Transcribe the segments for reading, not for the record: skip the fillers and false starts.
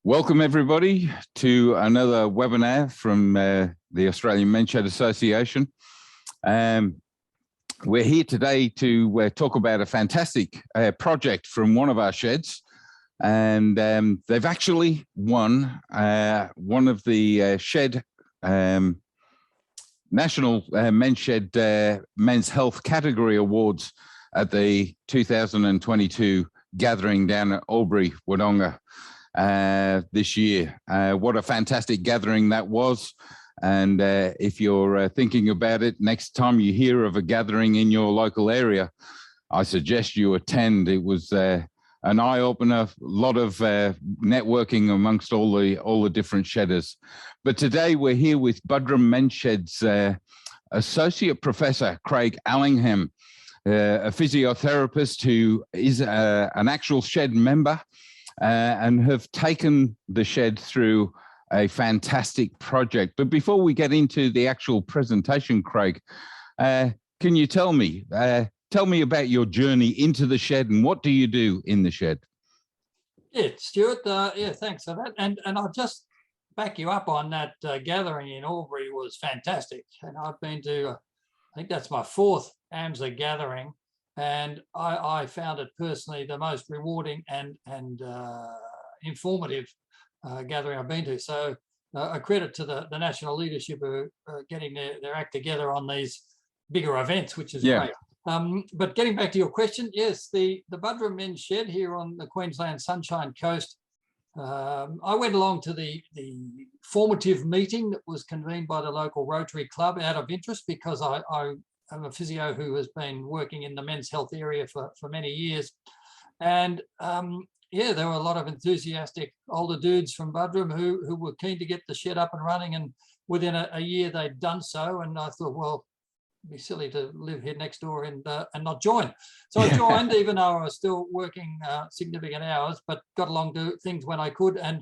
Welcome everybody to another webinar from the Australian Men's Shed Association. We're here today to talk about a fantastic project from one of our sheds, and they've actually won one of the shed National Men's Shed Men's Health Category Awards at the 2022 gathering down at Albury, Wodonga this year. What a fantastic gathering that was. And if you're thinking about it, next time you hear of a gathering in your local area, I suggest you attend. It was an eye-opener, a lot of networking amongst all the different shedders. But today we're here with Buderim Men's Shed's Associate Professor Craig Allingham, a physiotherapist who is an actual shed member and have taken the shed through a fantastic project. But before we get into the actual presentation, Craig, can you tell me about your journey into the shed and what do you do in the shed? Yeah, Stuart, yeah, thanks for that. And I'll just back you up on that. Gathering in Albury was fantastic. And I've been to, I think that's my fourth AMSA gathering. And I found it personally the most rewarding and informative gathering I've been to. So a credit to the national leadership who are getting their act together on these bigger events, which is great. But getting back to your question, yes, the Buderim Men's Shed here on the Queensland Sunshine Coast, I went along to the formative meeting that was convened by the local Rotary Club out of interest, because I'm a physio who has been working in the men's health area for many years. And yeah, there were a lot of enthusiastic older dudes from Buderim who were keen to get the shed up and running. And within a year, they'd done so. And I thought, well, it'd be silly to live here next door and not join. So I joined, even though I was still working significant hours, but got along to things when I could. And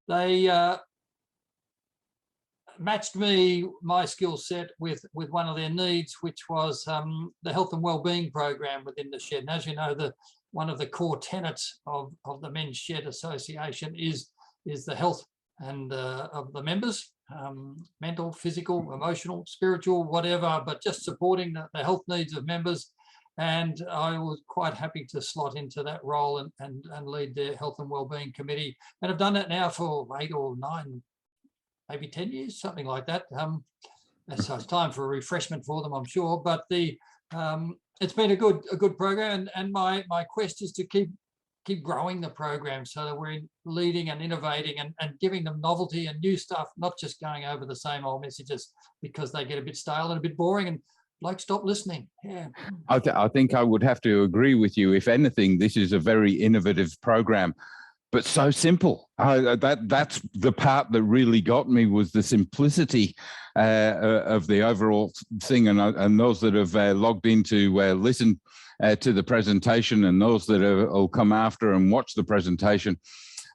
they matched my skill set with one of their needs, which was the health and wellbeing program within the shed. And as you know, one of the core tenets of the Men's Shed Association is the health and of the members, mental, physical, emotional, spiritual, whatever, but just supporting the health needs of members. And I was quite happy to slot into that role and lead their health and wellbeing committee. And I've done that now for 8 or 9, maybe 10 years, something like that. So it's time for a refreshment for them, I'm sure. But it's been a good program, and my quest is to keep growing the program so that we're leading and innovating and giving them novelty and new stuff, not just going over the same old messages because they get a bit stale and a bit boring and like stop listening. Yeah, I think I would have to agree with you. If anything, this is a very innovative program, but so simple. That's the part that really got me, was the simplicity of the overall thing. And those that have logged in to listen to the presentation, and those that will come after and watch the presentation,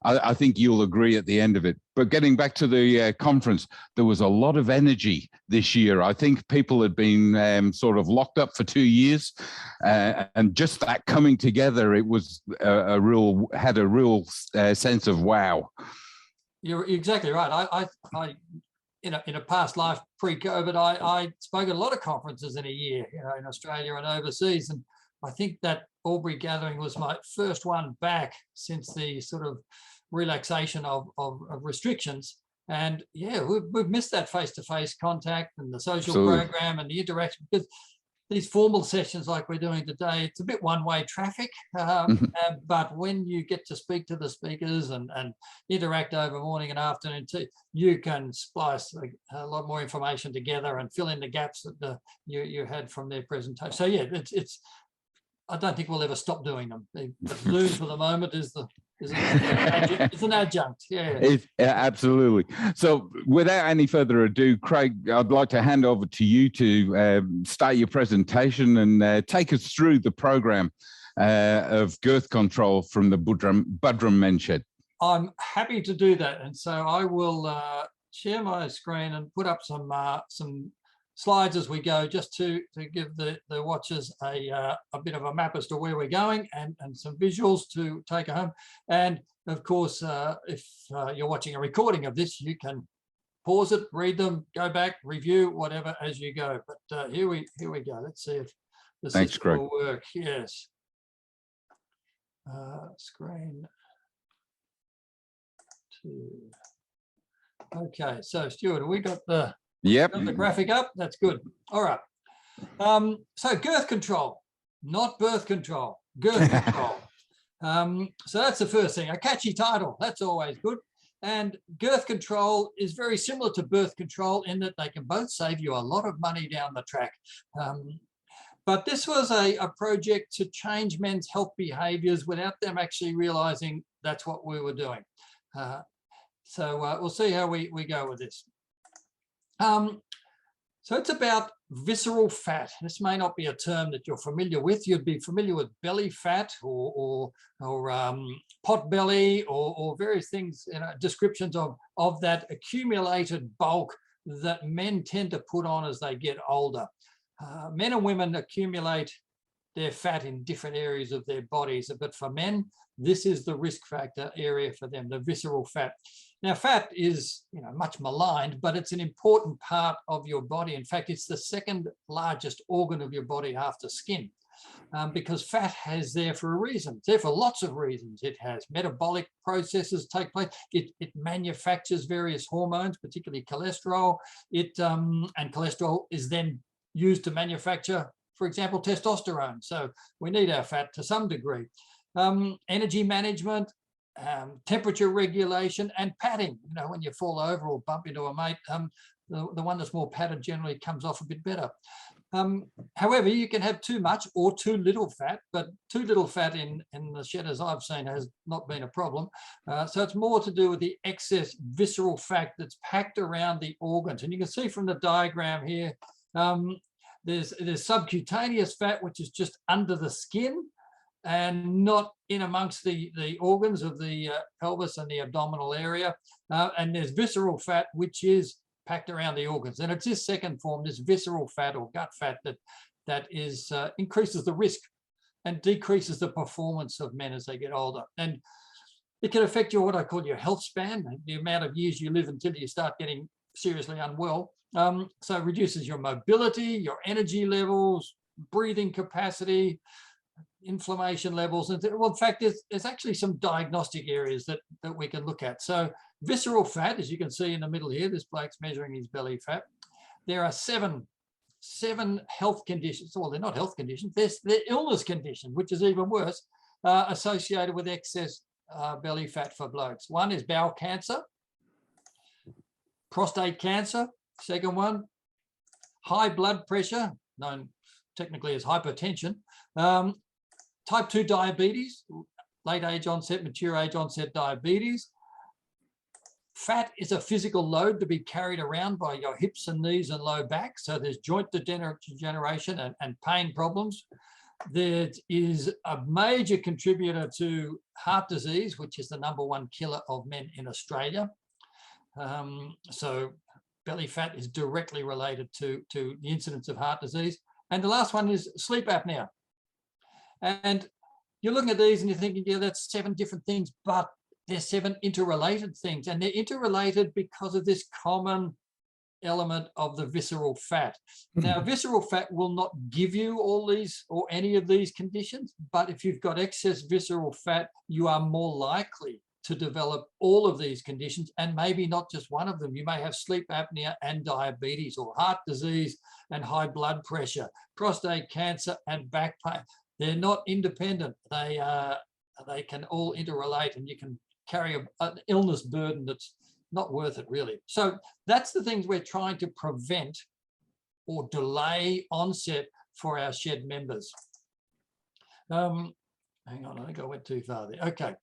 I think you'll agree at the end of it. But getting back to the conference, there was a lot of energy this year. I think people had been sort of locked up for 2 years, and just that coming together, it was had a real sense of wow. You're exactly right. I in a past life pre-COVID, I spoke at a lot of conferences in a year, in Australia and overseas, and I think that Albury gathering was my first one back since the sort of relaxation of restrictions. And yeah, we've missed that face-to-face contact and the social program and the interaction, because these formal sessions like we're doing today, it's a bit one-way traffic. But when you get to speak to the speakers and interact over morning and afternoon tea, you can splice a lot more information together and fill in the gaps that you had from their presentation. So yeah, it's I don't think we'll ever stop doing them. Zoom for the moment is an adjunct. Yeah, absolutely. So without any further ado, Craig, I'd like to hand over to you to start your presentation and take us through the program of girth control from the Buderim Men's Shed. I'm happy to do that. And so I will share my screen and put up some slides as we go, just to give the watchers a bit of a map as to where we're going, and some visuals to take home. And of course, if you're watching a recording of this, you can pause it, read them, go back, review, whatever as you go. But here we go. Let's see if the system will work. Yes. Screen 2. Okay, so Stuart, have we got the graphic up? That's good. All right. So girth control, not birth control, girth control. So that's the first thing. A catchy title, that's always good. And girth control is very similar to birth control in that they can both save you a lot of money down the track. But this was a project to change men's health behaviours without them actually realising that's what we were doing. So we'll see how we go with this. So it's about visceral fat. This may not be a term that you're familiar with. You'd be familiar with belly fat or pot belly or various things, descriptions of that accumulated bulk that men tend to put on as they get older. Men and women accumulate their fat in different areas of their bodies, but for men, this is the risk factor area for them, the visceral fat. Now, fat is, much maligned, but it's an important part of your body. In fact, it's the second largest organ of your body after skin, because fat is there for a reason. It's there for lots of reasons. It has metabolic processes take place. It manufactures various hormones, particularly cholesterol. And cholesterol is then used to manufacture, for example, testosterone. So we need our fat to some degree. Energy management, temperature regulation, and padding. When you fall over or bump into a mate, the one that's more padded generally comes off a bit better. However, you can have too much or too little fat, but too little fat in the shedders I've seen has not been a problem. So it's more to do with the excess visceral fat that's packed around the organs. And you can see from the diagram here, there's subcutaneous fat, which is just under the skin and not in amongst the organs of the pelvis and the abdominal area. And there's visceral fat, which is packed around the organs. And it's this second form, this visceral fat or gut fat, that is increases the risk and decreases the performance of men as they get older. And it can affect what I call your health span, the amount of years you live until you start getting seriously unwell. So it reduces your mobility, your energy levels, breathing capacity, inflammation levels. And well, in fact, there's actually some diagnostic areas that we can look at. So visceral fat, as you can see in the middle here, this bloke's measuring his belly fat. There are seven health conditions. Well, they're not health conditions, they're illness conditions, which is even worse, associated with excess belly fat for blokes. One is bowel cancer, prostate cancer, second one, high blood pressure, known technically as hypertension, type 2 diabetes, late age onset, mature age onset diabetes. Fat is a physical load to be carried around by your hips and knees and low back. So there's joint degeneration and pain problems. There is a major contributor to heart disease, which is the #1 killer of men in Australia. So belly fat is directly related to the incidence of heart disease. And the last one is sleep apnea. And you're looking at these and you're thinking, yeah, that's 7 different things, but there's 7 interrelated things. And they're interrelated because of this common element of the visceral fat. Now, visceral fat will not give you all these or any of these conditions, but if you've got excess visceral fat, you are more likely to develop all of these conditions, and maybe not just one of them. You may have sleep apnea and diabetes, or heart disease and high blood pressure, prostate cancer and back pain. They're not independent. They can all interrelate, and you can carry an illness burden that's not worth it, really. So that's the things we're trying to prevent or delay onset for our shed members. Hang on, I think I went too far there. Okay.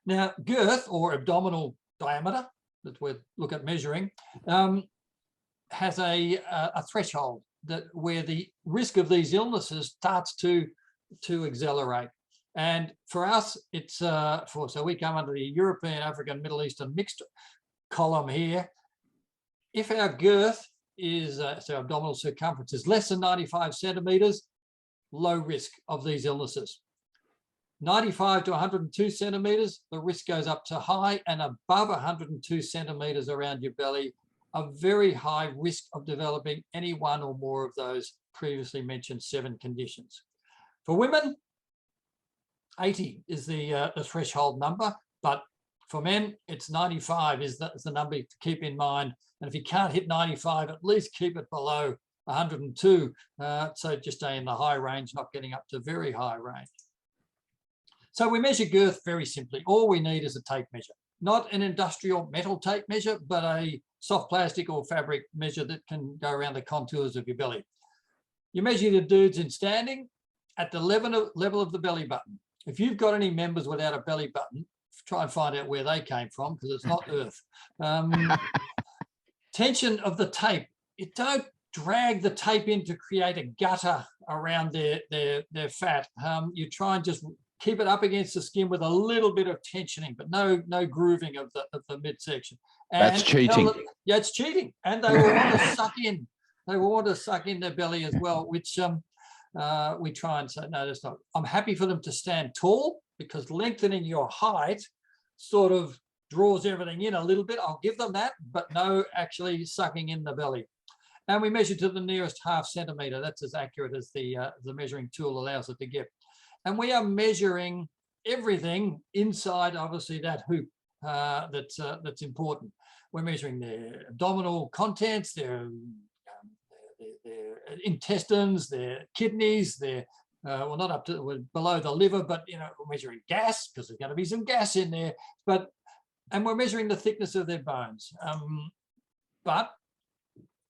Now, girth or abdominal diameter that we look at measuring has a threshold where the risk of these illnesses starts to accelerate. And for us, it's so we come under the European, African, Middle Eastern mixed column here. If our girth is, so abdominal circumference is less than 95 centimeters, low risk of these illnesses. 95 to 102 centimeters, the risk goes up to high, and above 102 centimeters around your belly, a very high risk of developing any one or more of those previously mentioned 7 conditions. For women, 80 is the threshold number, but for men, it's 95 is the number to keep in mind. And if you can't hit 95, at least keep it below 102. So just stay in the high range, not getting up to very high range. So we measure girth very simply. All we need is a tape measure, not an industrial metal tape measure, but a soft plastic or fabric measure that can go around the contours of your belly. You measure the dudes in standing at the level of the belly button. If you've got any members without a belly button, try and find out where they came from, because it's not Earth. Tension of the tape. You don't drag the tape in to create a gutter around their fat. You try and just keep it up against the skin with a little bit of tensioning, but no grooving of the midsection. And that's cheating. Yeah, it's cheating. And they will want to suck in. They will want to suck in their belly as well, which we try and say, no, that's not. I'm happy for them to stand tall, because lengthening your height sort of draws everything in a little bit. I'll give them that, but no actually sucking in the belly. And we measure to the nearest ½ centimeter. That's as accurate as the measuring tool allows it to get. And we are measuring everything inside, obviously, that hoop that's important. We're measuring their abdominal contents, their intestines, their kidneys, their well, not up to below the liver, but we're measuring gas, because there's going to be some gas in there. And we're measuring the thickness of their bones. But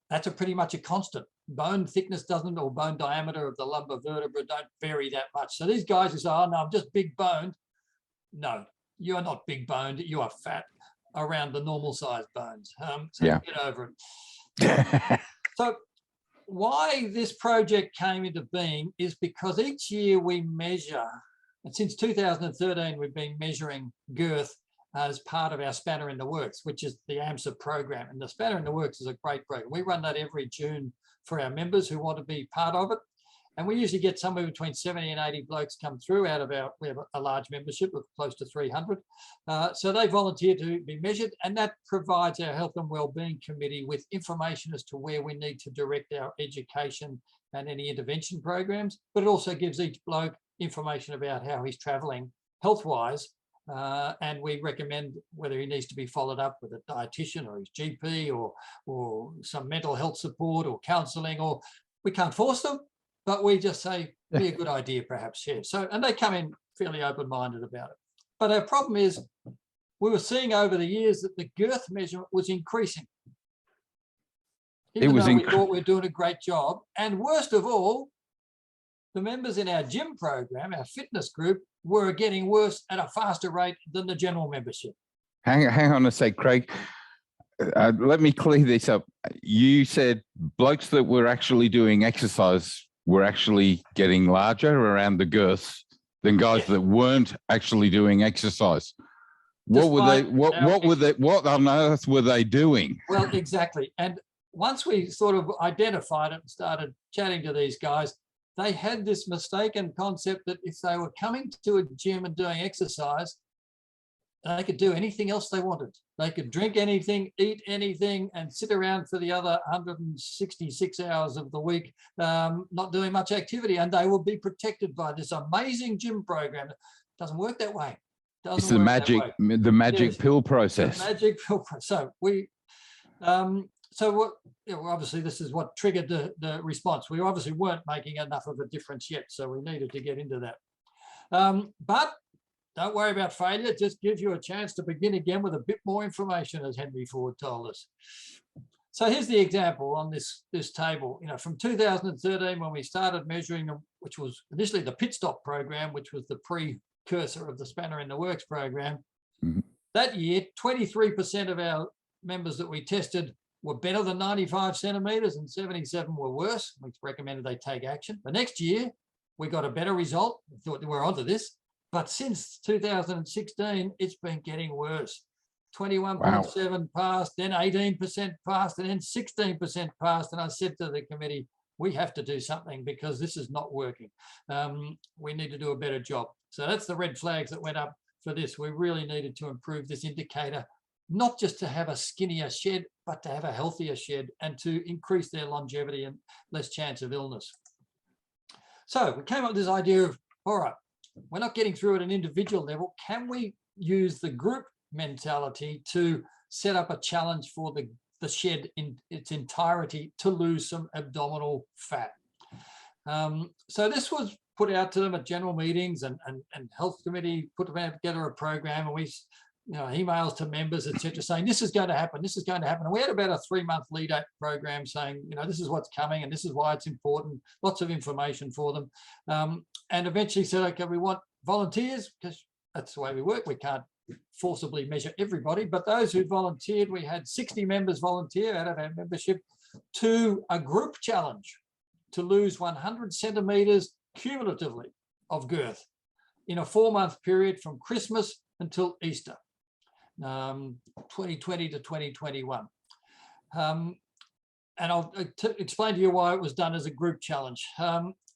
that's pretty much a constant. Bone thickness doesn't, or bone diameter of the lumbar vertebra don't vary that much. So these guys who say, oh no, I'm just big boned. No, you are not big boned. You are fat around the normal sized bones. So yeah, get over it. So why this project came into being is because each year we measure, and since 2013, we've been measuring girth as part of our Spanner in the Works, which is the AMSA program. And the Spanner in the Works is a great program. We run that every June for our members who want to be part of it. And we usually get somewhere between 70 and 80 blokes come through out of we have a large membership of close to 300. So they volunteer to be measured, and that provides our Health and Wellbeing Committee with information as to where we need to direct our education and any intervention programs. But it also gives each bloke information about how he's traveling health-wise. And we recommend whether he needs to be followed up with a dietitian or his GP or some mental health support or counselling, or we can't force them, but we just say, be a good idea perhaps, yeah. So, and they come in fairly open-minded about it. But our problem is we were seeing over the years that the girth measurement was increasing. Even though we thought we were doing a great job. And worst of all, the members in our gym program, our fitness group, were getting worse at a faster rate than the general membership. Hang on a sec, Craig. Let me clear this up. You said blokes that were actually doing exercise were actually getting larger around the girth than guys that weren't actually doing exercise. What on earth were they doing? Well, exactly. And once we sort of identified it and started chatting to these guys, they had this mistaken concept that if they were coming to a gym and doing exercise, they could do anything else they wanted. They could drink anything, eat anything, and sit around for the other 166 hours of the week, not doing much activity, and they will be protected by this amazing gym program. It doesn't work that way. It's the magic pill process. The magic pill process. So we, so what? Obviously, this is what triggered the response. We obviously weren't making enough of a difference yet, so we needed to get into that. But don't worry about failure. It just gives you a chance to begin again with a bit more information, as Henry Ford told us. So here's the example on this table. From 2013, when we started measuring them, which was initially the pit stop program, which was the precursor of the Spanner in the Works program. Mm-hmm. That year, 23% of our members that we tested were better than 95 centimeters and 77 were worse. We recommended they take action. The next year, we got a better result. We thought we're onto this. But since 2016, it's been getting worse. 21.7 passed, then 18% passed, and then 16% passed. And I said to the committee, we have to do something because this is not working. We need to do a better job. So that's the red flags that went up for this. We really needed to improve this indicator, not just to have a skinnier shed, but to have a healthier shed and to increase their longevity and less chance of illness. So we came up with this idea of, all right, we're not getting through at an individual level. Can we use the group mentality to set up a challenge for the shed in its entirety to lose some abdominal fat? So this was put out to them at general meetings, and health committee put together a program, and we, emails to members, etc., saying this is going to happen, this is going to happen. And we had about a 3-month lead up program saying, this is what's coming and this is why it's important, lots of information for them. And eventually said, okay, we want volunteers because that's the way we work. We can't forcibly measure everybody, but those who volunteered, we had 60 members volunteer out of our membership to a group challenge to lose 100 centimeters cumulatively of girth in a 4-month period from Christmas until Easter, 2020 to 2021. And I'll explain to you why it was done as a group challenge.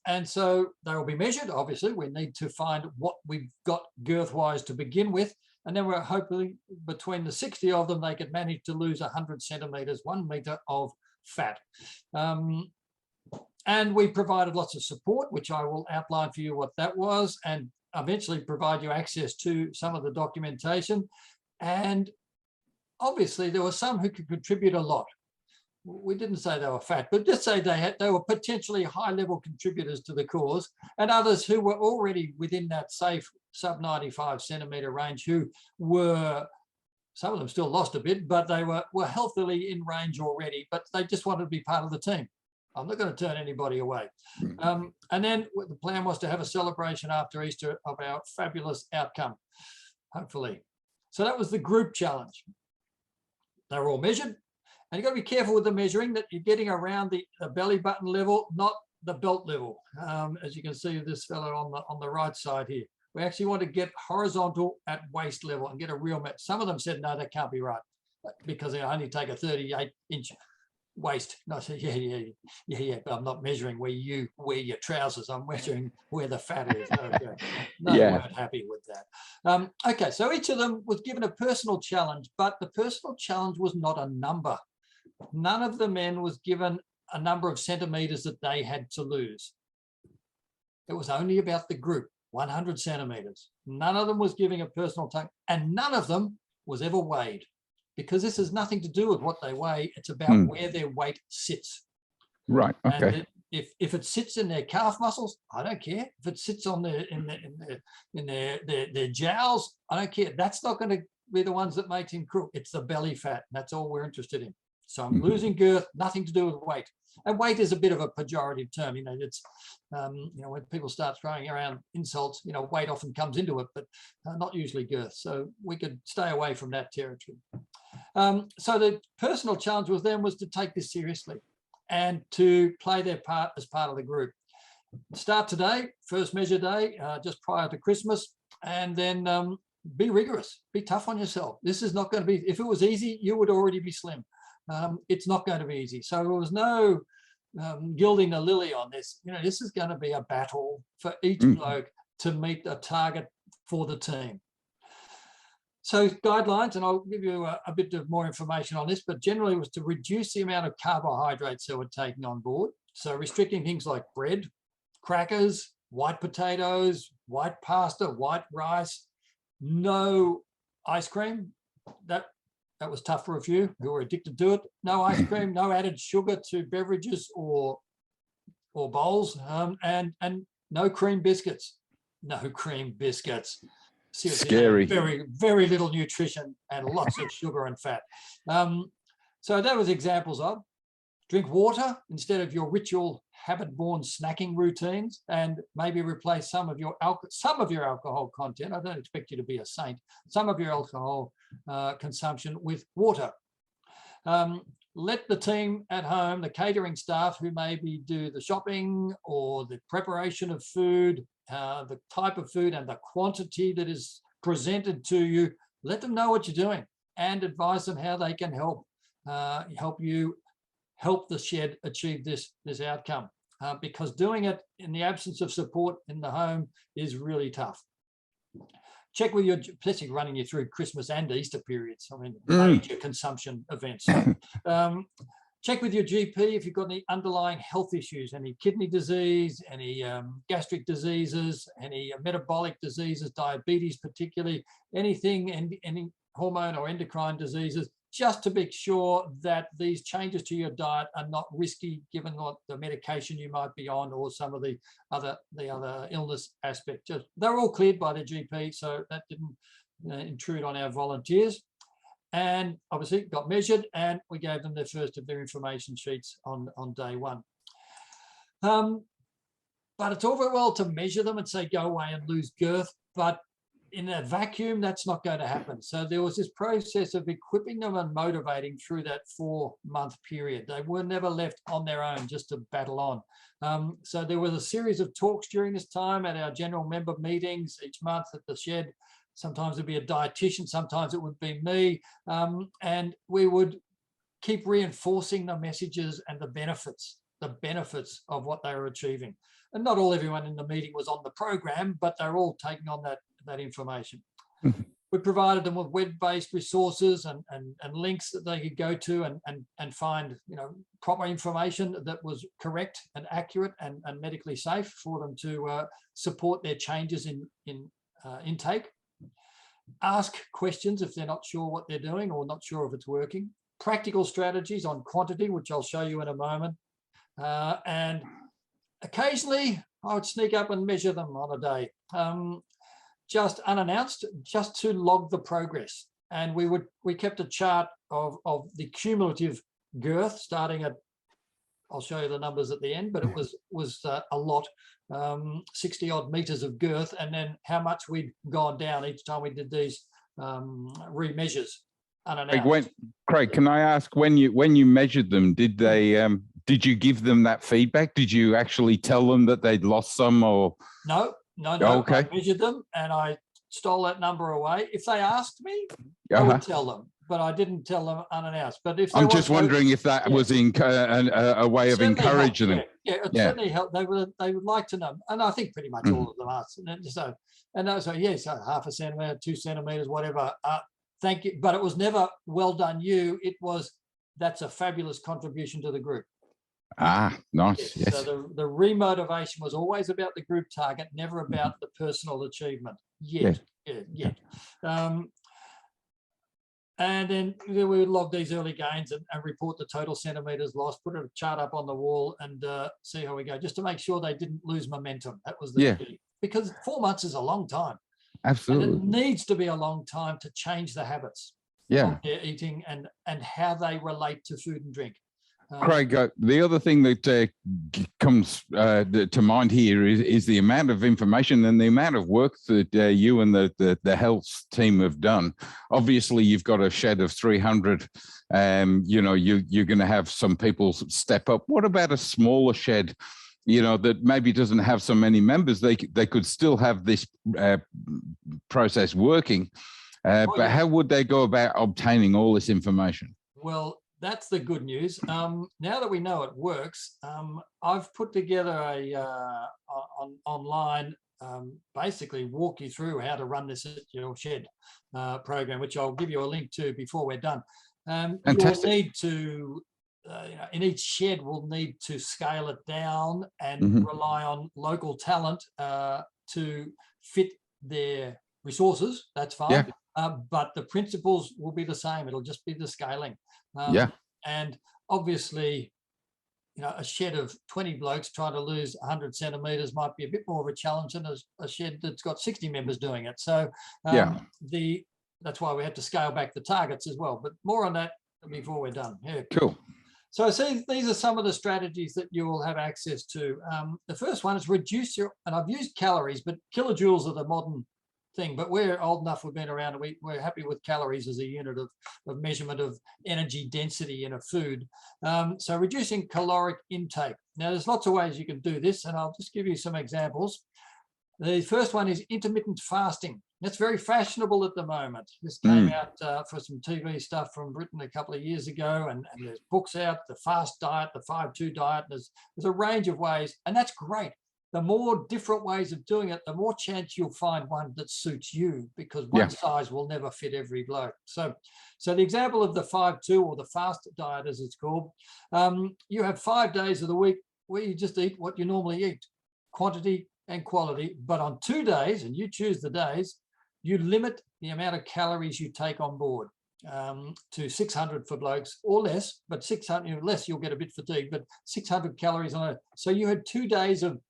And so they will be measured. Obviously, we need to find what we've got girth-wise to begin with. And then we're hoping between the 60 of them, they could manage to lose 100 centimeters, 1 metre of fat. And we provided lots of support, which I will outline for you what that was, and eventually provide you access to some of the documentation. And obviously there were some who could contribute a lot. We didn't say they were fat, but just say they were potentially high-level contributors to the cause, and others who were already within that safe sub 95 centimetre range, who were, some of them still lost a bit, but they were healthily in range already, but they just wanted to be part of the team. I'm not going to turn anybody away. And then the plan was to have a celebration after Easter of our fabulous outcome, hopefully. So that was the group challenge. They were all measured. And you've got to be careful with the measuring, that you're getting around the belly button level, not the belt level. As you can see this fellow on the right side here. We actually want to get horizontal at waist level and get a real match. Some of them said, no, that can't be right, because they only take a 38-inch waist. And I said, yeah, but I'm not measuring where you wear your trousers. I'm measuring where the fat is. Okay. No, they weren't happy with that. Okay, so each of them was given a personal challenge, but the personal challenge was not a number. None of the men was given a number of centimeters that they had to lose. It was only about the group, 100 centimeters. None of them was giving a personal time, and none of them was ever weighed, because this has nothing to do with what they weigh. It's about where their weight sits. Right. Okay. And if it sits in their calf muscles, I don't care. If it sits on their jowls, I don't care. That's not going to be the ones that makes him crook. It's the belly fat. That's all we're interested in. So I'm losing girth, nothing to do with weight. And weight is a bit of a pejorative term. It's when people start throwing around insults, weight often comes into it, but not usually girth. So we could stay away from that territory. So the personal challenge was to take this seriously and to play their part as part of the group. Start today, first measure day, just prior to Christmas, and then be rigorous, be tough on yourself. This is not going to be, if it was easy, you would already be slim. It's not going to be easy. So there was no gilding the lily on this. This is going to be a battle for each bloke to meet a target for the team. So guidelines, and I'll give you a bit of more information on this, but generally it was to reduce the amount of carbohydrates they were taking on board. So restricting things like bread, crackers, white potatoes, white pasta, white rice, no ice cream. That was tough for a few who were addicted to it. No ice cream, no added sugar to beverages or bowls, and no cream biscuits. No cream biscuits. Seriously, scary. Very, very little nutrition and lots of sugar and fat. So that was examples of. Drink water instead of your ritual habit-born snacking routines, and maybe replace some of your alcohol content. I don't expect you to be a saint. Some of your alcohol consumption with water. Let the team at home, the catering staff who maybe do the shopping or the preparation of food, the type of food and the quantity that is presented to you, let them know what you're doing. and advise them how they can help the shed achieve this outcome, because doing it in the absence of support in the home is really tough. Check with your, especially running you through Christmas and Easter periods. I mean, major consumption events. Check with your GP if you've got any underlying health issues, any kidney disease, any gastric diseases, any metabolic diseases, diabetes particularly, anything, any hormone or endocrine diseases, just to make sure that these changes to your diet are not risky given what the medication you might be on or some of the other illness aspect. They're all cleared by the GP, so that didn't intrude on our volunteers. And obviously got measured, and we gave them their first of their information sheets on day one. But it's all very well to measure them and say, go away and lose girth, but in a vacuum, that's not going to happen. So there was this process of equipping them and motivating through that 4-month period. They were never left on their own just to battle on. So there was a series of talks during this time at our general member meetings each month at the shed. Sometimes it'd be a dietitian, sometimes it would be me. And we would keep reinforcing the messages and the benefits of what they were achieving. And not everyone in the meeting was on the program, but they're all taking on that information. We provided them with web-based resources and links that they could go to and find, proper information that was correct and accurate and medically safe for them to support their changes in intake. Ask questions if they're not sure what they're doing or not sure if it's working. Practical strategies on quantity, which I'll show you in a moment. And occasionally I would sneak up and measure them on a day, just unannounced, just to log the progress. And we kept a chart of the cumulative girth starting at, I'll show you the numbers at the end, but it was a lot, 60 odd meters of girth, and then how much we'd gone down each time we did these remeasures unannounced. Craig, can I ask, when you measured them, did you give them that feedback? Did you actually tell them that they'd lost some, or? No. Okay. I measured them and I stole that number away. If they asked me, I would tell them, but I didn't tell them unannounced. But if I'm just wondering if that was a way of encouraging them. Yeah, it certainly helped. They would like to know, and I think pretty much all of them asked. So yes, half a centimeter, 2 centimeters, whatever. Thank you, but it was never well done. It was, that's a fabulous contribution to the group. Nice. Yes. So the remotivation was always about the group target, never about the personal achievement. Yet. And then we would log these early gains and report the total centimeters lost, put a chart up on the wall and see how we go, just to make sure they didn't lose momentum. That was the key. Because 4 months is a long time. Absolutely. And it needs to be a long time to change the habits of their eating and how they relate to food and drink. Craig, the other thing that comes to mind here is the amount of information and the amount of work that you and the health team have done. Obviously, you've got a shed of 300. You're going to have some people step up. What about a smaller shed? That maybe doesn't have so many members. They could still have this process working, but how would they go about obtaining all this information? Well, that's the good news. Now that we know it works, I've put together online, basically walk you through how to run this at your shed program, which I'll give you a link to before we're done. You'll need to, in each shed, we'll need to scale it down and rely on local talent to fit their resources. That's fine. But the principles will be the same. It'll just be the scaling. And obviously, a shed of 20 blokes trying to lose 100 centimeters might be a bit more of a challenge than a shed that's got 60 members doing it. So that's why we have to scale back the targets as well. But more on that before we're done. Yeah. Cool. So see, these are some of the strategies that you will have access to. The first one is reduce and I've used calories, but kilojoules are the modern thing, but we're old enough, we've been around, and we're happy with calories as a unit of measurement of energy density in a food. So reducing caloric intake. Now, there's lots of ways you can do this, and I'll just give you some examples. The first one is intermittent fasting. That's very fashionable at the moment. This came out for some TV stuff from Britain a couple of years ago, and there's books out, the fast diet, the 5-2 diet. There's a range of ways, and that's great. The more different ways of doing it, the more chance you'll find one that suits you, because one size will never fit every bloke. So the example of the 5-2 or the fast diet, as it's called, you have 5 days of the week where you just eat what you normally eat, quantity and quality. But on 2 days, and you choose the days, you limit the amount of calories you take on board to 600 for blokes or less, but 600 less, you'll get a bit fatigued, but 600 calories on it. So you had 2 days of,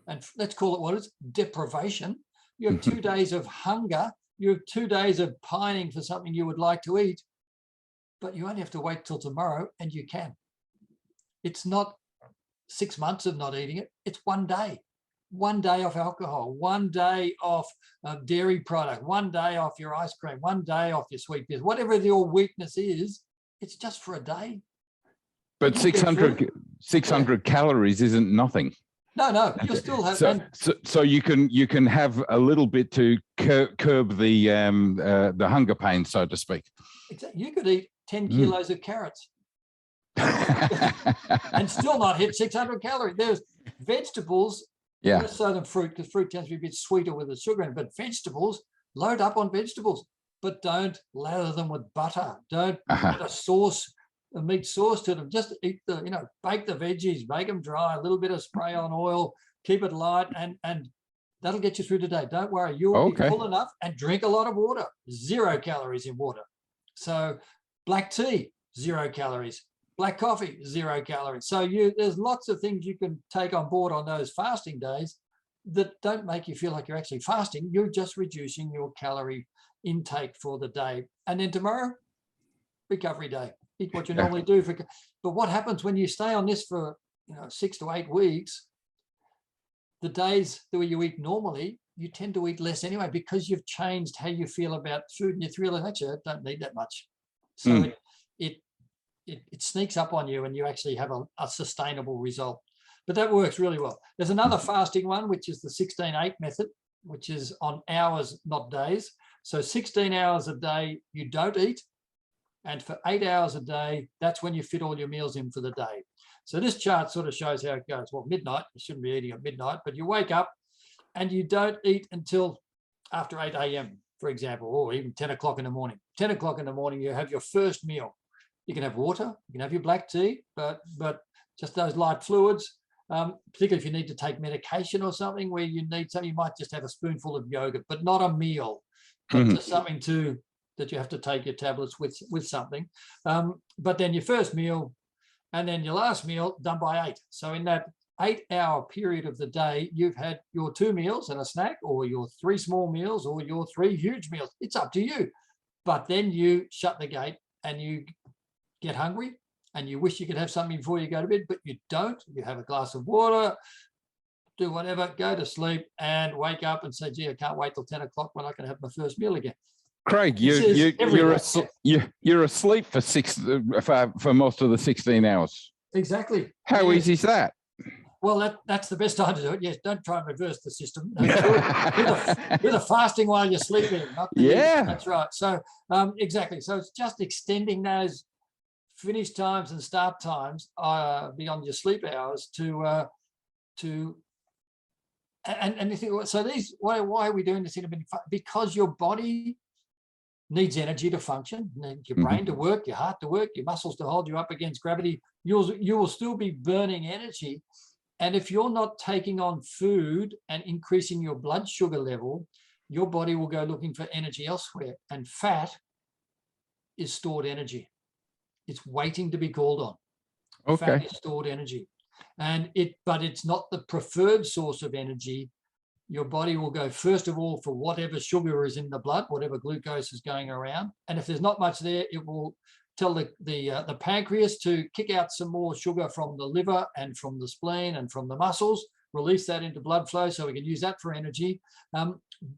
and let's call it what it is, deprivation. You have 2 days of hunger. You have 2 days of pining for something you would like to eat, but you only have to wait till tomorrow, and you can. It's not 6 months of not eating it. It's 1 day. 1 day off alcohol, 1 day off dairy product, 1 day off your ice cream, 1 day off your sweet beers, whatever your weakness is, it's just for a day. But 600 calories isn't nothing. No, you'll still have. So you can have a little bit to curb the hunger pain, so to speak. Exactly. You could eat 10 kilos of carrots and still not hit 600 calories. There's vegetables. Less so than fruit, because fruit tends to be a bit sweeter with the sugar in it. But vegetables, load up on vegetables, but don't lather them with butter. Don't put a meat sauce to them. Just eat bake the veggies, bake them dry, a little bit of spray on oil, keep it light, and that'll get you through the day. Don't worry, you'll be full enough, and drink a lot of water. 0 calories in water. So black tea, 0 calories. Black coffee, 0 calories. So there's lots of things you can take on board on those fasting days that don't make you feel like you're actually fasting. You're just reducing your calorie intake for the day. And then tomorrow, recovery day. Eat what you normally do. But what happens when you stay on this for 6 to 8 weeks? The days that you eat normally, you tend to eat less anyway, because you've changed how you feel about food, and you realize, actually, I don't need that much. So it sneaks up on you, and you actually have a sustainable result. But that works really well. There's another fasting one, which is the 16-8 method, which is on hours, not days. So 16 hours a day, you don't eat. And for 8 hours a day, that's when you fit all your meals in for the day. So this chart sort of shows how it goes. Well, midnight, you shouldn't be eating at midnight, but you wake up and you don't eat until after 8 a.m., for example, or even 10 o'clock in the morning. 10 o'clock in the morning, you have your first meal. You can have water, you can have your black tea, but just those light fluids, particularly if you need to take medication or something where you need something, you might just have a spoonful of yogurt, but not a meal, but just something that you have to take your tablets with something. But then your first meal and then your last meal done by 8. So in that 8-hour period of the day, you've had your 2 meals and a snack, or your 3 small meals, or your 3 huge meals. It's up to you. But then you shut the gate and you get hungry, and you wish you could have something before you go to bed, but you don't. You have a glass of water, do whatever, go to sleep, and wake up and say, gee, I can't wait till 10 o'clock when I can have my first meal again. Craig, you're asleep for most of the 16 hours. Exactly. How easy is that? Well, that's the best time to do it. Yes, don't try and reverse the system. Do the fasting while you're sleeping. That's right. So exactly. So it's just extending those finish times and start times beyond your sleep hours to and you think, so these, why are we doing this? Because your body needs energy to function, your brain to work, your heart to work, your muscles to hold you up against gravity. You will still be burning energy. And if you're not taking on food and increasing your blood sugar level, your body will go looking for energy elsewhere. And fat is stored energy. It's waiting to be called on. Okay. Fat is stored energy. But it's not the preferred source of energy. Your body will go, first of all, for whatever sugar is in the blood, whatever glucose is going around. And if there's not much there, it will tell the pancreas to kick out some more sugar from the liver and from the spleen and from the muscles, release that into blood flow so we can use that for energy.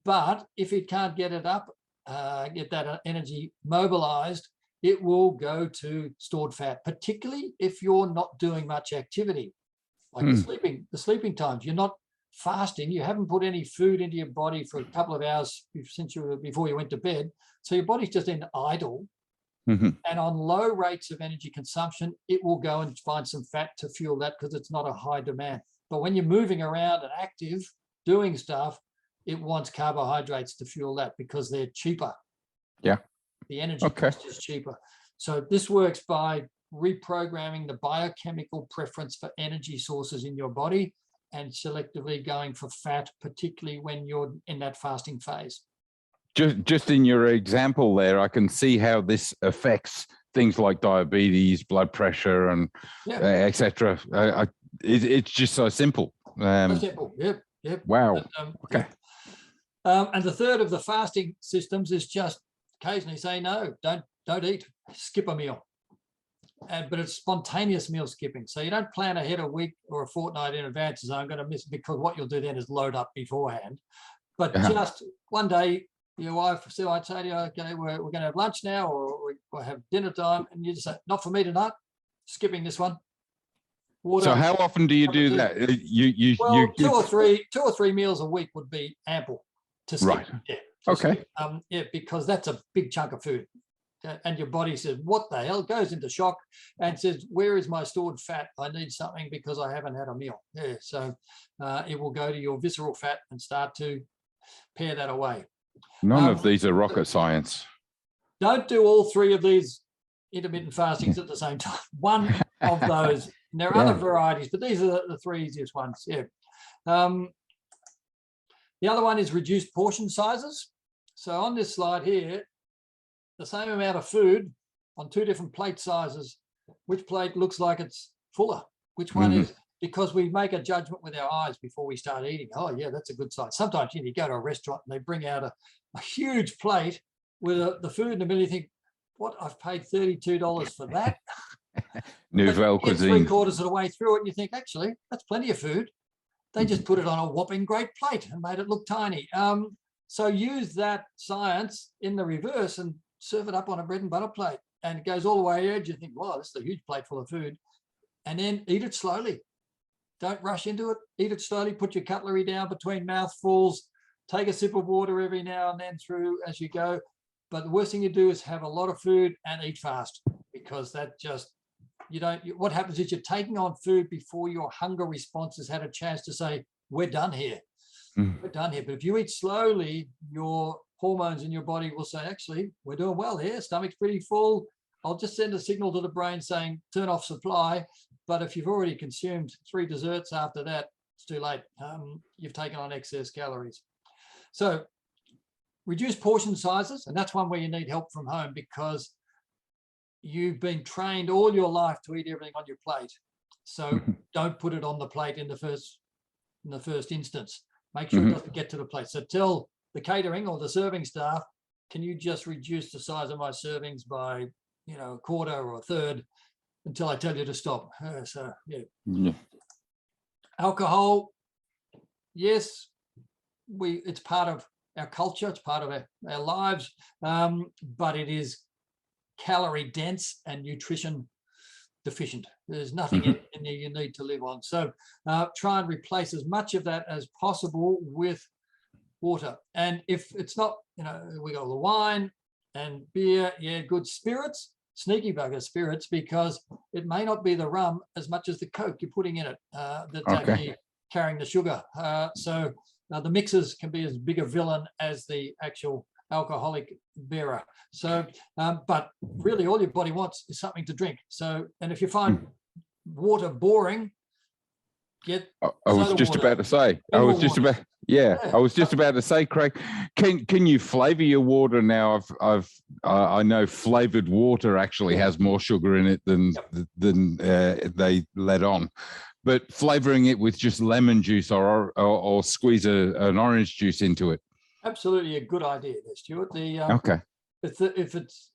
But if it can't get it up, get that energy mobilized, it will go to stored fat, particularly if you're not doing much activity, like the sleeping times. You're not fasting, you haven't put any food into your body for a couple of hours before you went to bed. So your body's just in idle. Mhm. And on low rates of energy consumption, it will go and find some fat to fuel that because it's not a high demand. But when you're moving around and active, doing stuff, it wants carbohydrates to fuel that because they're cheaper. Yeah. The energy cost is cheaper. So this works by reprogramming the biochemical preference for energy sources in your body and selectively going for fat, particularly when you're in that fasting phase. Just in your example there, I can see how this affects things like diabetes, blood pressure, and etc. It's just so simple. So simple. Yep. Wow. Okay. And the third of the fasting systems is just occasionally say no, don't eat, skip a meal. But it's spontaneous meal skipping. So you don't plan ahead a week or a fortnight in advance. So I'm going to miss, because what you'll do then is load up beforehand. But just one day, your wife, so I'd say to you, okay, we're going to have lunch now, or we'll have dinner time, and you just say, not for me tonight, skipping this one. Water, so how often do you do that? You two or three meals a week would be ample to skip. Right. Yeah. Okay. Because that's a big chunk of food. And your body says, what the hell? Goes into shock and says, where is my stored fat? I need something because I haven't had a meal. Yeah, so it will go to your visceral fat and start to pare that away. None of these are rocket science. Don't do all three of these intermittent fastings at the same time. One of those, and there are other varieties, but these are the three easiest ones. Yeah. The other one is reduced portion sizes. So on this slide here, the same amount of food on two different plate sizes. Which plate looks like it's fuller? Which one is? Because we make a judgment with our eyes before we start eating. Oh, yeah, that's a good size. Sometimes you go to a restaurant and they bring out a huge plate with the food in the middle. You think, what? I've paid $32 for that. Nouvelle cuisine. 3/4 of the way through it, and you think, actually, that's plenty of food. They just put it on a whopping great plate and made it look tiny. So use that science in the reverse and serve it up on a bread and butter plate. And it goes all the way edge. You think, wow, this is a huge plate full of food. And then eat it slowly. Don't rush into it. Eat it slowly. Put your cutlery down between mouthfuls. Take a sip of water every now and then through as you go. But the worst thing you do is have a lot of food and eat fast, because that just, what happens is you're taking on food before your hunger response has had a chance to say, we're done here. We're done here. But if you eat slowly, your hormones in your body will say, actually, we're doing well here. Stomach's pretty full. I'll just send a signal to the brain saying, turn off supply. But if you've already consumed 3 desserts after that, it's too late. You've taken on excess calories. So reduce portion sizes. And that's one where you need help from home, because you've been trained all your life to eat everything on your plate. So don't put it on the plate in the first instance. Make sure it doesn't get to the plate. So tell the catering or the serving staff, can you just reduce the size of my servings by, a quarter or a third until I tell you to stop. Alcohol, yes, it's part of our culture, it's part of our lives, but it is calorie dense and nutrition deficient. There's nothing in there you need to live on. So try and replace as much of that as possible with water. And if it's not, we got the wine and beer, good spirits, sneaky bugger spirits, because it may not be the rum as much as the Coke you're putting in it that's actually carrying the sugar. So the mixers can be as big a villain as the actual alcoholic bearer. So, but really all your body wants is something to drink. So, and if you find water boring, I was just about to say, Craig, can you flavor your water now? I know flavored water actually has more sugar in it than they let on, but flavoring it with just lemon juice or squeeze an orange juice into it. Absolutely a good idea there, Stuart. If it's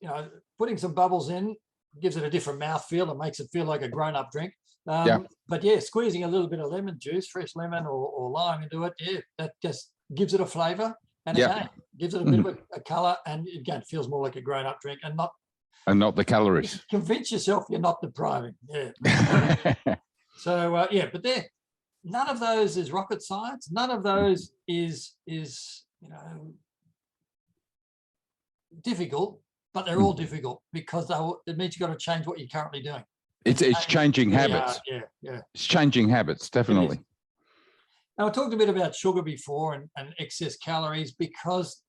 putting some bubbles in gives it a different mouthfeel and makes it feel like a grown-up drink. But squeezing a little bit of lemon juice, fresh lemon or lime into it, that just gives it a flavour, and again gives it a bit of a colour, and again feels more like a grown-up drink and not the calories. Convince yourself you're not depriving. So but none of those is rocket science. None of those is difficult, but they're all difficult because it means you've got to change what you're currently doing. It's changing habits. Yeah. It's changing habits, definitely. Now, I talked a bit about sugar before and excess calories, because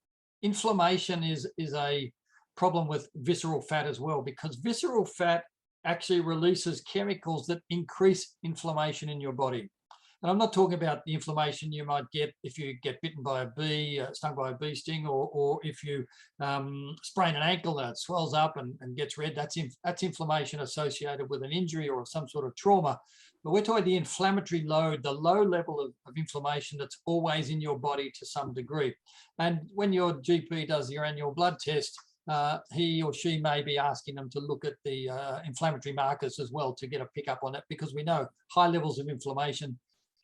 inflammation is a problem with visceral fat as well, because visceral fat actually releases chemicals that increase inflammation in your body. And I'm not talking about the inflammation you might get if you get bitten by a bee, stung by a bee sting, or if you sprain an ankle and it swells up and gets red. That's inflammation associated with an injury or some sort of trauma. But we're talking the inflammatory load, the low level of inflammation that's always in your body to some degree. And when your GP does your annual blood test, he or she may be asking them to look at the inflammatory markers as well to get a pickup on it, because we know high levels of inflammation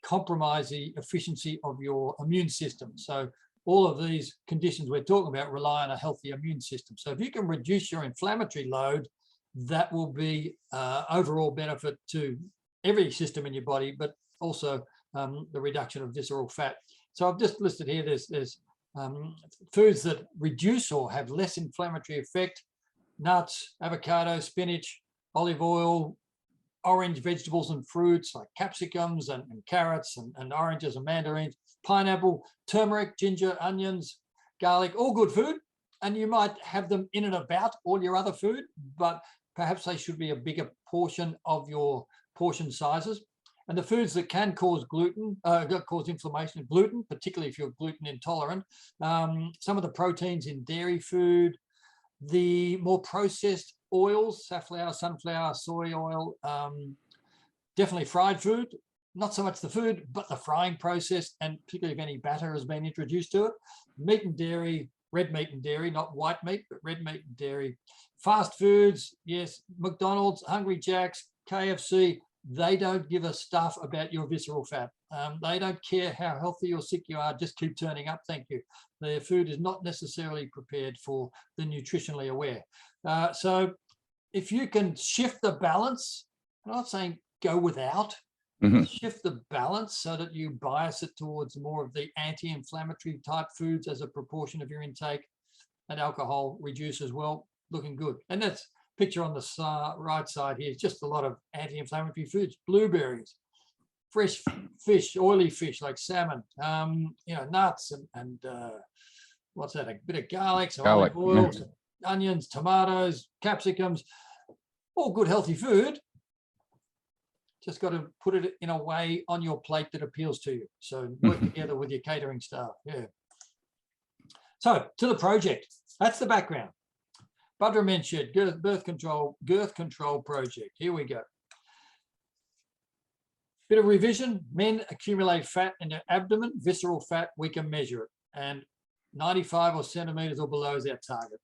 compromise the efficiency of your immune system. So all of these conditions we're talking about rely on a healthy immune system. So if you can reduce your inflammatory load, that will be overall benefit to every system in your body, but also the reduction of visceral fat. So I've just listed here, there's foods that reduce or have less inflammatory effect: nuts, avocado, spinach, olive oil, orange vegetables and fruits like capsicums and carrots and oranges and mandarins, pineapple, turmeric, ginger, onions, garlic, all good food. And you might have them in and about all your other food, but perhaps they should be a bigger portion of your portion sizes. And the foods that can cause cause inflammation, gluten, particularly if you're gluten intolerant, some of the proteins in dairy food, the more processed oils, safflower, sunflower, soy oil, definitely fried food, not so much the food, but the frying process, and particularly if any batter has been introduced to it. Meat and dairy, red meat and dairy, not white meat, but red meat and dairy. Fast foods, yes, McDonald's, Hungry Jack's, KFC, they don't give a stuff about your visceral fat. They don't care how healthy or sick you are, just keep turning up, thank you. Their food is not necessarily prepared for the nutritionally aware. So if you can shift the balance, I'm not saying go without, shift the balance so that you bias it towards more of the anti-inflammatory type foods as a proportion of your intake, and alcohol reduce as well, looking good. And that's picture on the right side here, just a lot of anti-inflammatory foods: blueberries, fresh fish, oily fish like salmon, nuts and what's that, a bit of garlic, some olive oil, some onions, tomatoes, capsicums, all good healthy food. Just got to put it in a way on your plate that appeals to you. So work together with your catering staff. Yeah. So to the project, that's the background. Buderim Men's Shed, Girth Control Project. Here we go. Bit of revision. Men accumulate fat in their abdomen, visceral fat, we can measure it. And 95 or centimeters or below is our target.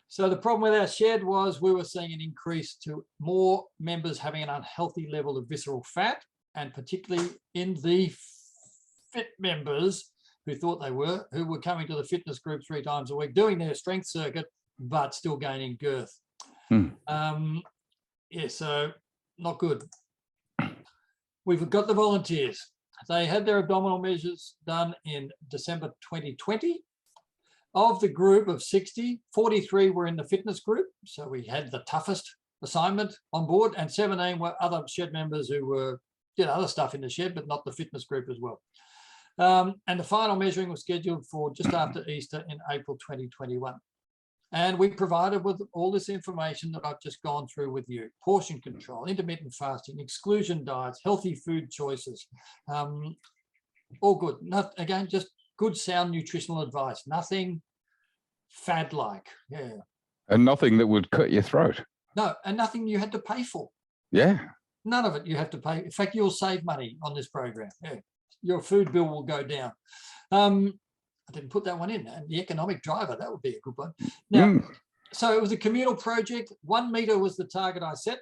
So the problem with our shed was we were seeing an increase to more members having an unhealthy level of visceral fat, and particularly in the fit members who thought they were, who were coming to the fitness group 3 times a week, doing their strength circuit, but still gaining girth. So not good. We've got the volunteers. They had their abdominal measures done in December 2020. Of the group of 60, 43 were in the fitness group. So we had the toughest assignment on board, and 17 were other shed members who did other stuff in the shed, but not the fitness group as well. And the final measuring was scheduled for just after Easter in April 2021. And we provided with all this information that I've just gone through with you: portion control, intermittent fasting, exclusion diets, healthy food choices, all good. Not, again, just good, sound nutritional advice, nothing fad-like. Yeah. And nothing that would cut your throat. No, and nothing you had to pay for. Yeah. None of it you have to pay. In fact, you'll save money on this program. Yeah. Your food bill will go down. I didn't put that one in. And the economic driver, that would be a good one. Now, so it was a communal project. 1 metre was the target I set.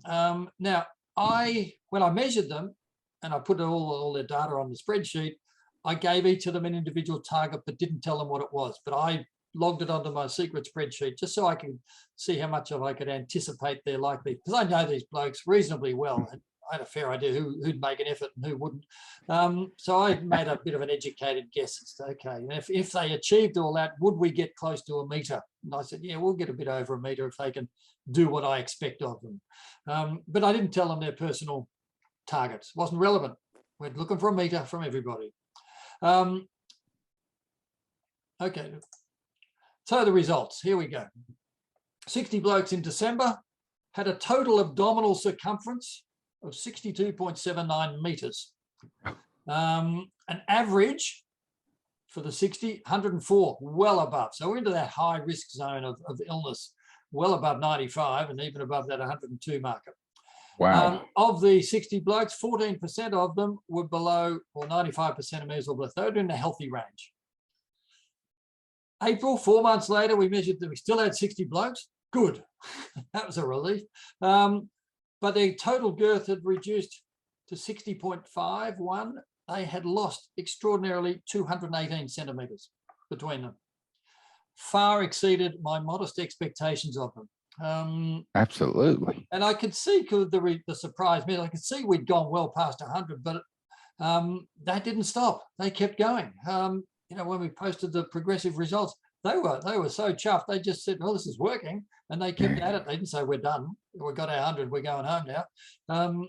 Now, when I measured them and I put all their data on the spreadsheet, I gave each of them an individual target, but didn't tell them what it was. But I logged it onto my secret spreadsheet just so I can see how much of I could anticipate their likely, because I know these blokes reasonably well. And had a fair idea who'd make an effort and who wouldn't. So I made a bit of an educated guess. It's okay. And if they achieved all that, would we get close to a metre? And I said, yeah, we'll get a bit over a metre if they can do what I expect of them. But I didn't tell them their personal targets. It wasn't relevant. We're looking for a metre from everybody. Okay. So the results, here we go. 60 blokes in December had a total abdominal circumference of 62.79 metres. An average for the 60, 104, well above. So we're into that high risk zone of illness, well above 95 and even above that 102 marker. Wow. Of the 60 blokes, 14% of them were below, or 95% of measles were below. They were in the healthy range. April, 4 months later, we measured that we still had 60 blokes. Good. That was a relief. But their total girth had reduced to 60.51. They had lost extraordinarily 218 centimetres between them. Far exceeded my modest expectations of them. Absolutely. And I could see the surprise me. I could see we'd gone well past 100, but that didn't stop. They kept going. You know, when we posted the progressive results, they were so chuffed. They just said, "Oh, this is working," and they kept at it. They didn't say, "We're done. We got our 100. We're going home now."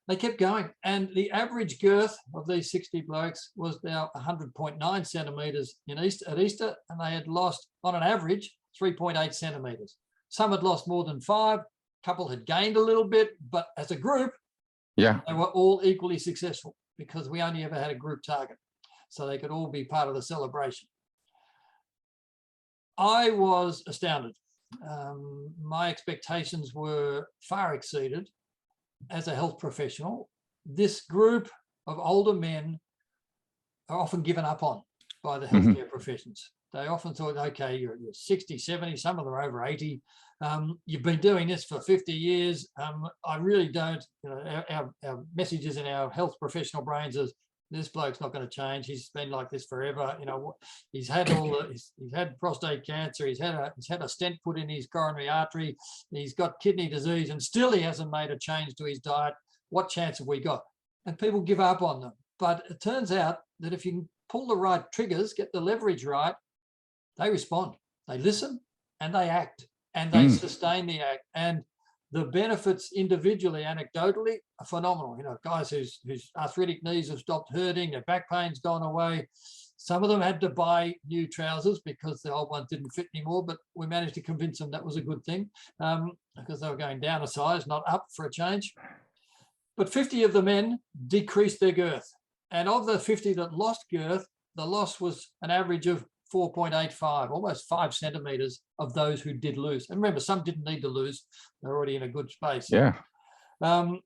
They kept going, and the average girth of these 60 blokes was now 100.9 centimetres at Easter, and they had lost, on an average, 3.8 centimetres. Some had lost more than 5. A couple had gained a little bit, but as a group, yeah, they were all equally successful because we only ever had a group target. So they could all be part of the celebration. I was astounded. My expectations were far exceeded as a health professional. This group of older men are often given up on by the healthcare professions. They often thought, okay, you're 60, 70, some of them are over 80. You've been doing this for 50 years. I really don't, you know, our messages in our health professional brains is, this bloke's not going to change. He's been like this forever. You know, he's had he's had prostate cancer. He's had a stent put in his coronary artery. He's got kidney disease, and still he hasn't made a change to his diet. What chance have we got? And people give up on them. But it turns out that if you can pull the right triggers, get the leverage right, they respond. They listen and they act, and they sustain the act. And the benefits individually, anecdotally, are phenomenal. You know, guys whose arthritic knees have stopped hurting, their back pain's gone away. Some of them had to buy new trousers because the old ones didn't fit anymore, but we managed to convince them that was a good thing because they were going down a size, not up for a change. But 50 of the men decreased their girth. And of the 50 that lost girth, the loss was an average of 4.85, almost 5 centimetres of those who did lose. And remember, some didn't need to lose. They're already in a good space. Yeah. 10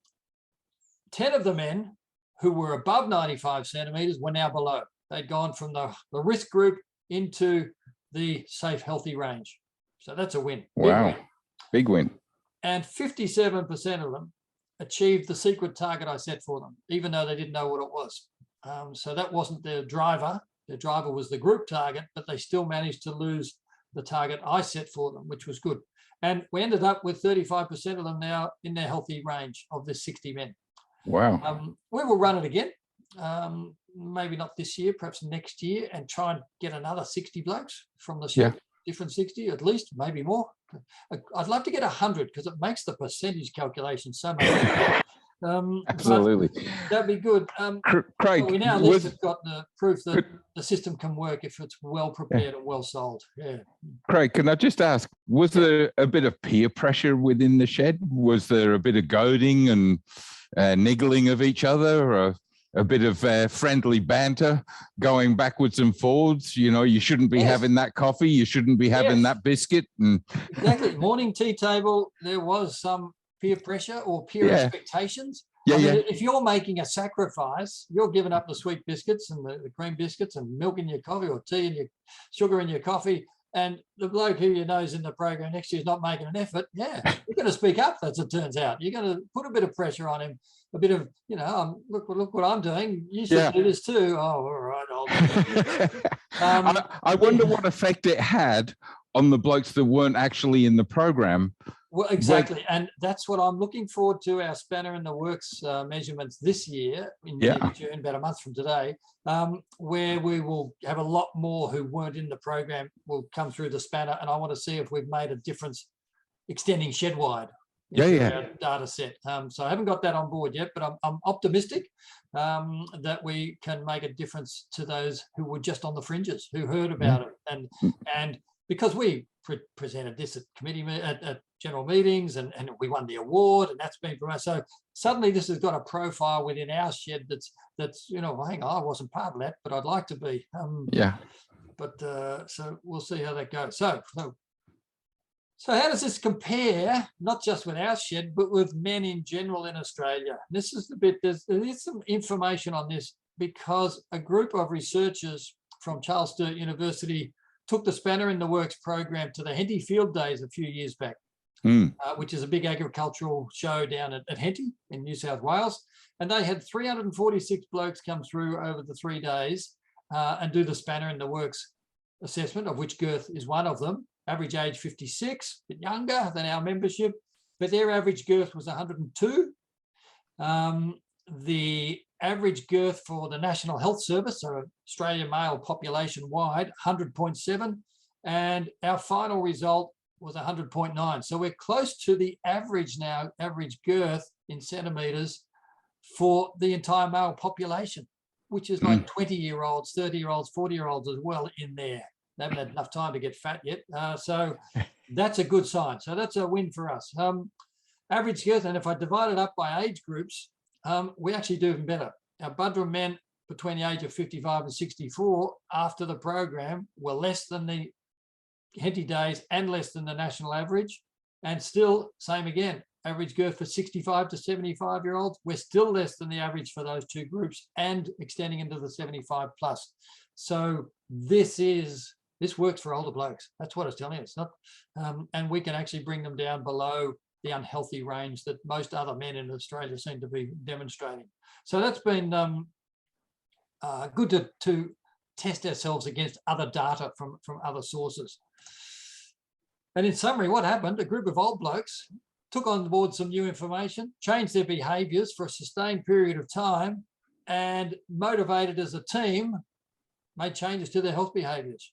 of the men who were above 95 centimetres were now below. They'd gone from the risk group into the safe, healthy range. So that's a win. Wow. Big win. And 57% of them achieved the secret target I set for them, even though they didn't know what it was. So that wasn't their driver. Their driver was the group target, but they still managed to lose the target I set for them, which was good. And we ended up with 35% of them now in their healthy range of the 60 men. Wow. We will run it again, maybe not this year, perhaps next year, and try and get another 60 blokes from the different 60, at least, maybe more. I'd love to get 100 because it makes the percentage calculation so much better. Absolutely. That'd be good. Craig, we now at least have got the proof that the system can work if it's well prepared and well sold. Yeah. Craig, can I just ask, was there a bit of peer pressure within the shed? Was there a bit of goading and niggling of each other, or a bit of friendly banter going backwards and forwards? You know, you shouldn't be having that coffee. You shouldn't be having that biscuit. And exactly. Morning tea table, there was some peer pressure or peer expectations. I mean, if you're making a sacrifice, you're giving up the sweet biscuits and the cream biscuits and milk in your coffee, or tea and your sugar in your coffee, and the bloke who you know is in the program next to you is not making an effort, you're going to speak up, as it turns out. You're going to put a bit of pressure on him, a bit of, you know, look what I'm doing. You should do this too. Oh, all right, I'll do it. I wonder what effect it had on the blokes that weren't actually in the program Well, exactly. And that's what I'm looking forward to, our spanner in the works measurements this year in June, about a month from today, where we will have a lot more who weren't in the program will come through the spanner. And I want to see if we've made a difference extending shed wide into our data set. So I haven't got that on board yet, but I'm optimistic that we can make a difference to those who were just on the fringes, who heard about it. And because we presented this at committee at general meetings and we won the award, and that's been promoted. So suddenly this has got a profile within our shed that's hang on, I wasn't part of that, but I'd like to be. But so we'll see how that goes. So how does this compare, not just with our shed, but with men in general in Australia? This is the bit, there is some information on this because a group of researchers from Charles Sturt University took the Spanner in the Works program to the Henty Field Days a few years back, which is a big agricultural show down at Henty in New South Wales. And they had 346 blokes come through over the 3 days and do the Spanner in the Works assessment, of which Girth is one of them. Average age 56, a bit younger than our membership, but their average girth was 102. The average girth for the National Health Service, so Australian male population wide, 100.7, and our final result was 100.9. So we're close to the average now, average girth in centimetres for the entire male population, which is like 20-year-olds, 30-year-olds, 40-year-olds as well in there. They haven't had enough time to get fat yet. So that's a good sign. So that's a win for us. Average girth, and if I divide it up by age groups, we actually do even better. Our Buderim men between the age of 55 and 64 after the program were less than the Henty days and less than the national average. And still, same again, average girth for 65 to 75-year-olds, we're still less than the average for those two groups and extending into the 75 plus. So this works for older blokes. That's what it's telling us. Not, and we can actually bring them down below the unhealthy range that most other men in Australia seem to be demonstrating. So that's been good to test ourselves against other data from other sources. And in summary, what happened? A group of old blokes took on board some new information, changed their behaviours for a sustained period of time, and motivated as a team, made changes to their health behaviours.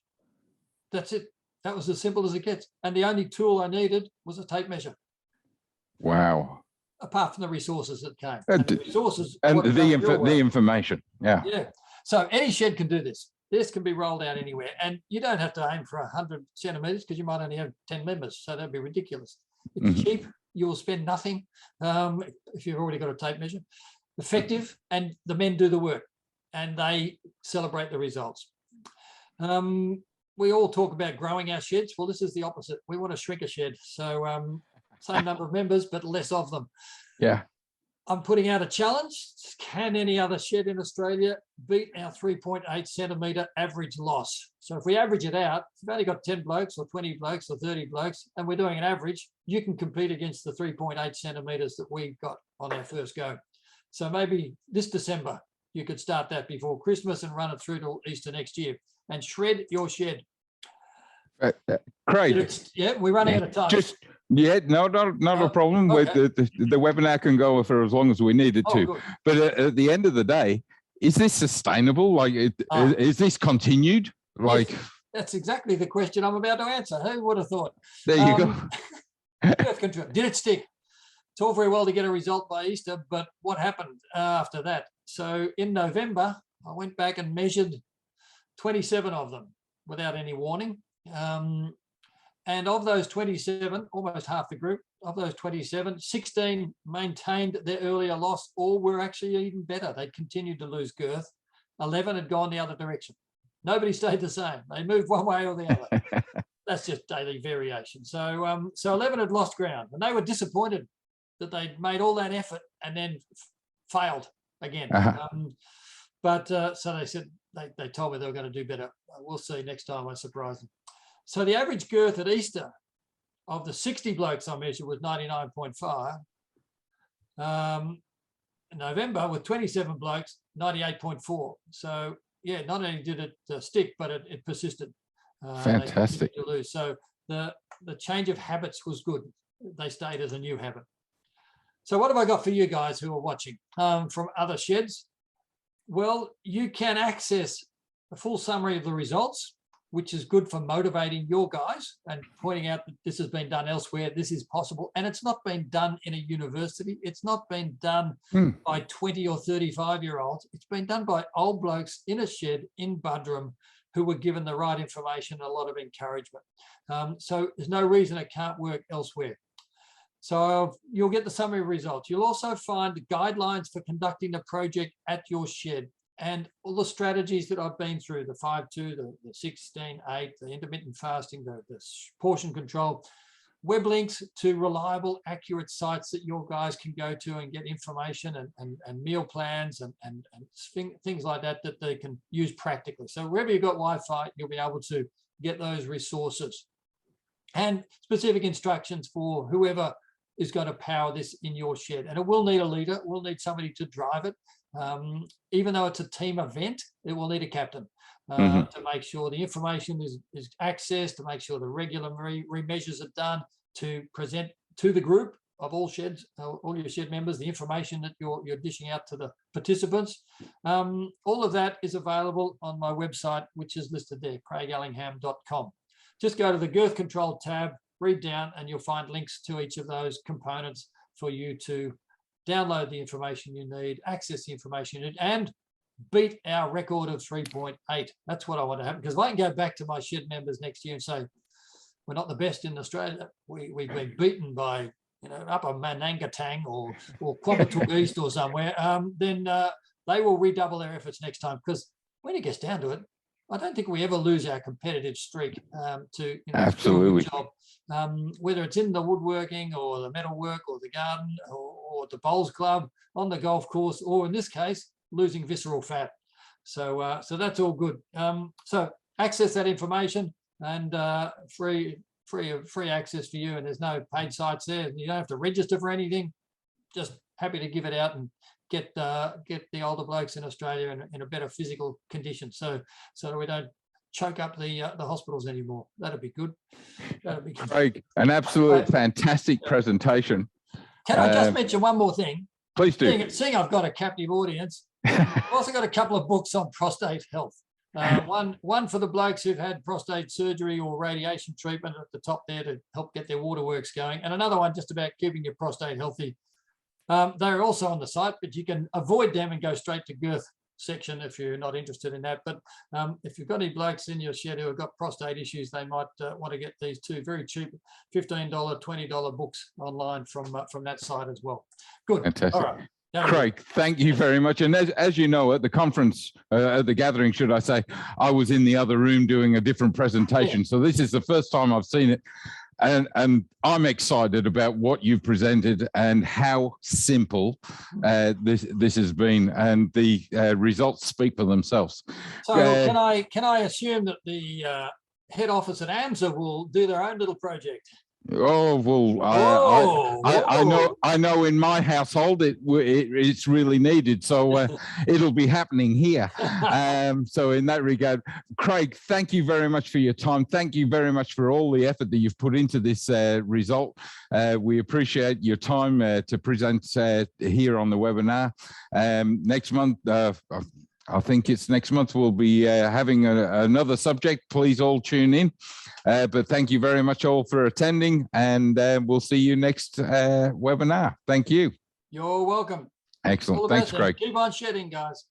That's it. That was as simple as it gets. And the only tool I needed was a tape measure. Wow. Apart from the resources that came. And the resources and the information. Yeah. So any shed can do this. This can be rolled out anywhere. And you don't have to aim for 100 centimetres because you might only have 10 members. So that'd be ridiculous. It's cheap. You will spend nothing if you've already got a tape measure. Effective, and the men do the work and they celebrate the results. We all talk about growing our sheds. Well, this is the opposite. We want to shrink a shed. So same number of members, but less of them. Yeah. I'm putting out a challenge. Can any other shed in Australia beat our 3.8 centimetre average loss? So if we average it out, if you've only got 10 blokes or 20 blokes or 30 blokes, and we're doing an average, you can compete against the 3.8 centimetres that we got on our first go. So maybe this December, you could start that before Christmas and run it through to Easter next year and shred your shed. Craig. Yeah, we're running out of time. Not a problem. Okay. The webinar can go for as long as we need it to. Good. But at the end of the day, is this sustainable? Like, is this continued? Like, yes, that's exactly the question I'm about to answer. Who would have thought? There you go. Girth Control. Did it stick? It's all very well to get a result by Easter, but what happened after that? So in November, I went back and measured 27 of them without any warning. And of those 27, almost half the group, of those 27, 16 maintained their earlier loss or were actually even better. They continued to lose girth. 11 had gone the other direction. Nobody stayed the same. They moved one way or the other. That's just daily variation. So 11 had lost ground, and they were disappointed that they'd made all that effort and then failed again. So they said, they told me they were going to do better. We'll see next time I surprise them. So the average girth at Easter of the 60 blokes I measured was 99.5. In November, with 27 blokes, 98.4. So yeah, not only did it stick, but it persisted. Fantastic. To lose. So the change of habits was good. they stayed as a new habit. So what have I got for you guys who are watching from other sheds? Well, you can access a full summary of the results, which is good for motivating your guys and pointing out that this has been done elsewhere, this is possible. And it's not been done in a university. It's not been done by 20 or 35-year-olds. It's been done by old blokes in a shed in Buderim who were given the right information and a lot of encouragement. So there's no reason it can't work elsewhere. So you'll get the summary results. You'll also find guidelines for conducting the project at your shed and all the strategies that I've been through, the 5-2, the 16-8, the intermittent fasting, the portion control, web links to reliable, accurate sites that your guys can go to and get information and meal plans and things like that that they can use practically. So wherever you've got Wi-Fi, you'll be able to get those resources and specific instructions for whoever is going to power this in your shed. And it will need a leader, it will need somebody to drive it. Even though it's a team event, it will need a captain to make sure the information is accessed, to make sure the regular remeasures are done, to present to the group of all sheds, all your shed members, the information that you're dishing out to the participants. All of that is available on my website, which is listed there, craigallingham.com. Just go to the Girth Control tab, read down, and you'll find links to each of those components for you to download the information you need, access the information you need, and beat our record of 3.8. That's what I want to happen, because if I can go back to my shed members next year and say, we're not the best in Australia, we've been beaten by, you know, Upper Manangatang or Quabatuk East or somewhere, then they will redouble their efforts next time, because when it gets down to it, I don't think we ever lose our competitive streak to absolutely do a good job. Whether it's in the woodworking or the metal work or the garden or the bowls club, on the golf course, or in this case, losing visceral fat. So so that's all good. So access that information and free access for you, and there's no paid sites there. You don't have to register for anything. Just happy to give it out and get the older blokes in Australia in a better physical condition, so that we don't choke up the hospitals anymore. That'd be good. That'd be good. Craig, an absolute fantastic presentation. Can I just mention one more thing? Please do. Seeing I've got a captive audience, I've also got a couple of books on prostate health. One for the blokes who've had prostate surgery or radiation treatment at the top there to help get their waterworks going, and another one just about keeping your prostate healthy. They're also on the site, but you can avoid them and go straight to Girth section if you're not interested in that. But if you've got any blokes in your shed who have got prostate issues, they might want to get these two very cheap $15, $20 books online from that site as well. Good. Fantastic. All right. Craig, thank you very much. And as you know, at the conference, at the gathering, should I say, I was in the other room doing a different presentation. Yeah. So this is the first time I've seen it. And I'm excited about what you presented and how simple this has been, and the results speak for themselves. So can I assume that the head office at AMSA will do their own little project? Oh well, I know in my household it's really needed, so it'll be happening here. So in that regard, Craig, thank you very much for your time. Thank you very much for all the effort that you've put into this result. We appreciate your time to present here on the webinar. Next month, I think it's next month, we'll be having another subject. Please all tune in. But thank you very much all for attending, and we'll see you next webinar. Thank you. You're welcome. Excellent. Thanks, Craig. Keep on shedding, guys.